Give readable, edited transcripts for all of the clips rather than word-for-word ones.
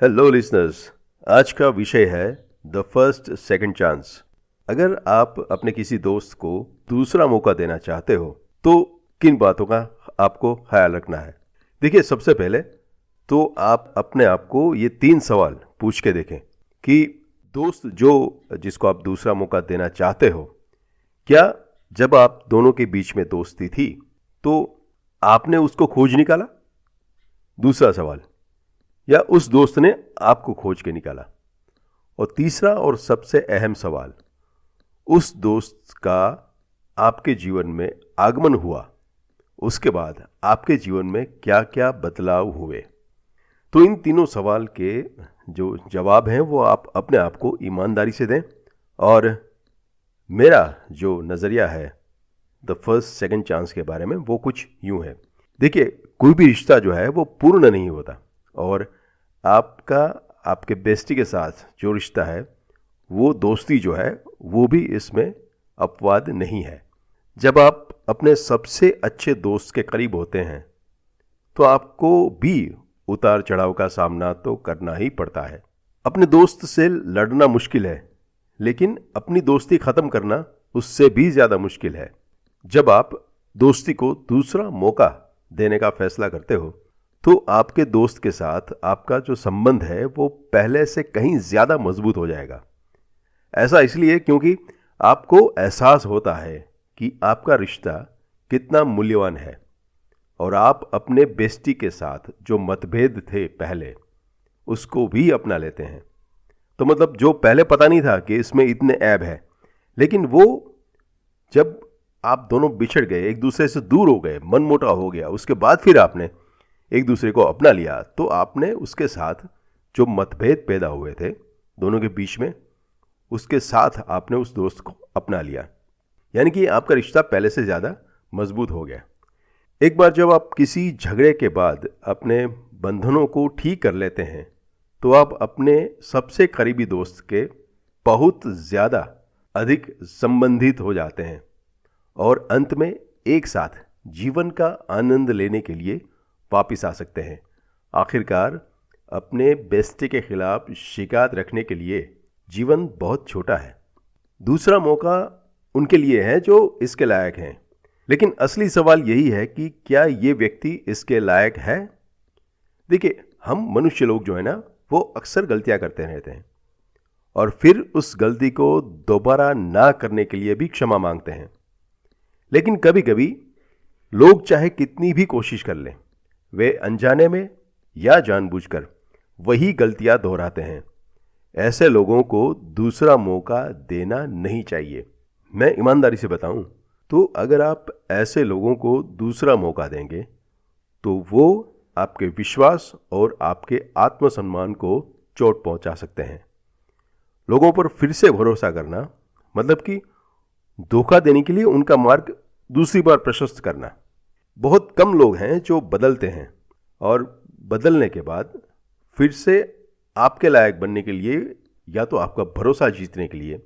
Hello listeners. आज का विषय है द फर्स्ट सेकंड चांस। अगर आप अपने किसी दोस्त को दूसरा मौका देना चाहते हो तो किन बातों का आपको ख्याल रखना है। देखिए, सबसे पहले तो आप अपने आप को ये 3 सवाल पूछ के देखें कि दोस्त जिसको आप दूसरा मौका देना चाहते हो, क्या जब आप दोनों के बीच में दोस्ती थी तो आपने उसको खोज निकाला? दूसरा सवाल, या उस दोस्त ने आपको खोज के निकाला? और तीसरा और सबसे अहम सवाल, उस दोस्त का आपके जीवन में आगमन हुआ, उसके बाद आपके जीवन में क्या क्या बदलाव हुए? तो इन तीनों सवाल के जो जवाब हैं वो आप अपने आप को ईमानदारी से दें। और मेरा जो नज़रिया है द फर्स्ट सेकंड चांस के बारे में वो कुछ यूं है। देखिए, कोई भी रिश्ता जो है वो पूर्ण नहीं होता, और आपका आपके बेस्टी के साथ जो रिश्ता है वो दोस्ती जो है वो भी इसमें अपवाद नहीं है। जब आप अपने सबसे अच्छे दोस्त के करीब होते हैं तो आपको भी उतार चढ़ाव का सामना तो करना ही पड़ता है। अपने दोस्त से लड़ना मुश्किल है, लेकिन अपनी दोस्ती ख़त्म करना उससे भी ज़्यादा मुश्किल है। जब आप दोस्ती को दूसरा मौका देने का फैसला करते हो तो आपके दोस्त के साथ आपका जो संबंध है वो पहले से कहीं ज़्यादा मजबूत हो जाएगा। ऐसा इसलिए क्योंकि आपको एहसास होता है कि आपका रिश्ता कितना मूल्यवान है, और आप अपने बेस्टी के साथ जो मतभेद थे पहले, उसको भी अपना लेते हैं। तो मतलब जो पहले पता नहीं था कि इसमें इतने ऐब है, लेकिन वो जब आप दोनों बिछड़ गए, एक दूसरे से दूर हो गए, मन मोटा हो गया, उसके बाद फिर आपने एक दूसरे को अपना लिया, तो आपने उसके साथ जो मतभेद पैदा हुए थे दोनों के बीच में, उसके साथ आपने उस दोस्त को अपना लिया। यानी कि आपका रिश्ता पहले से ज़्यादा मजबूत हो गया। एक बार जब आप किसी झगड़े के बाद अपने बंधनों को ठीक कर लेते हैं तो आप अपने सबसे करीबी दोस्त के बहुत ज़्यादा अधिक संबंधित हो जाते हैं, और अंत में एक साथ जीवन का आनंद लेने के लिए वापिस आ सकते हैं। आखिरकार अपने बेस्टी के खिलाफ शिकायत रखने के लिए जीवन बहुत छोटा है। दूसरा मौका उनके लिए है जो इसके लायक हैं, लेकिन असली सवाल यही है कि क्या ये व्यक्ति इसके लायक है? देखिए, हम मनुष्य लोग जो है ना, वो अक्सर गलतियां करते रहते हैं और फिर उस गलती को दोबारा ना करने के लिए भी क्षमा मांगते हैं। लेकिन कभी कभी लोग चाहे कितनी भी कोशिश कर लें, वे अनजाने में या जानबूझकर वही गलतियां दोहराते हैं। ऐसे लोगों को दूसरा मौका देना नहीं चाहिए। मैं ईमानदारी से बताऊं तो अगर आप ऐसे लोगों को दूसरा मौका देंगे तो वो आपके विश्वास और आपके आत्मसम्मान को चोट पहुंचा सकते हैं। लोगों पर फिर से भरोसा करना मतलब कि धोखा देने के लिए उनका मार्ग दूसरी बार प्रशस्त करना। बहुत कम लोग हैं जो बदलते हैं, और बदलने के बाद फिर से आपके लायक बनने के लिए, या तो आपका भरोसा जीतने के लिए,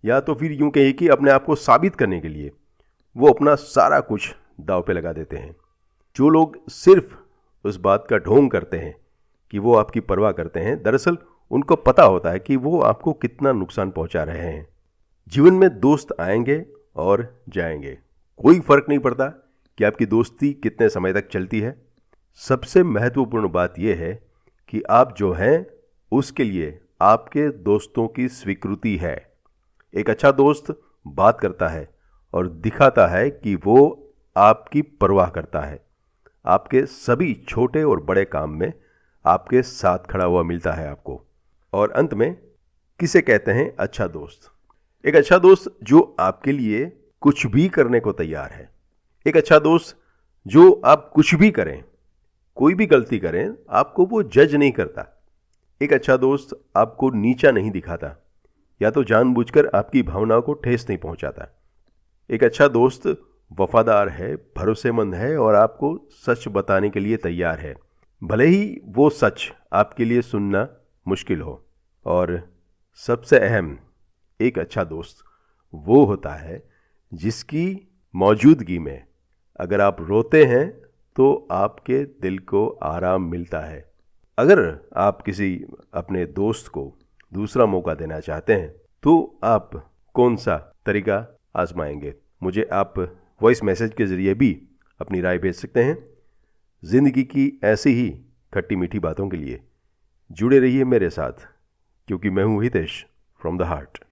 या तो फिर यूं कहिए कि अपने आप को साबित करने के लिए, वो अपना सारा कुछ दांव पे लगा देते हैं। जो लोग सिर्फ उस बात का ढोंग करते हैं कि वो आपकी परवाह करते हैं, दरअसल उनको पता होता है कि वो आपको कितना नुकसान पहुंचा रहे हैं। जीवन में दोस्त आएंगे और जाएंगे, कोई फर्क नहीं पड़ता कि आपकी दोस्ती कितने समय तक चलती है। सबसे महत्वपूर्ण बात यह है कि आप जो हैं उसके लिए आपके दोस्तों की स्वीकृति है। एक अच्छा दोस्त बात करता है और दिखाता है कि वो आपकी परवाह करता है, आपके सभी छोटे और बड़े काम में आपके साथ खड़ा हुआ मिलता है आपको। और अंत में किसे कहते हैं अच्छा दोस्त? एक अच्छा दोस्त जो आपके लिए कुछ भी करने को तैयार है। एक अच्छा दोस्त जो आप कुछ भी करें, कोई भी गलती करें, आपको वो जज नहीं करता। एक अच्छा दोस्त आपको नीचा नहीं दिखाता, या तो जानबूझकर आपकी भावनाओं को ठेस नहीं पहुंचाता। एक अच्छा दोस्त वफादार है, भरोसेमंद है और आपको सच बताने के लिए तैयार है, भले ही वो सच आपके लिए सुनना मुश्किल हो। और सबसे अहम, एक अच्छा दोस्त वो होता है जिसकी मौजूदगी में अगर आप रोते हैं तो आपके दिल को आराम मिलता है। अगर आप किसी अपने दोस्त को दूसरा मौका देना चाहते हैं तो आप कौन सा तरीका आजमाएंगे? मुझे आप वॉइस मैसेज के ज़रिए भी अपनी राय भेज सकते हैं। ज़िंदगी की ऐसी ही खट्टी मीठी बातों के लिए जुड़े रहिए मेरे साथ, क्योंकि मैं हूँ हितेश फ्रॉम द हार्ट।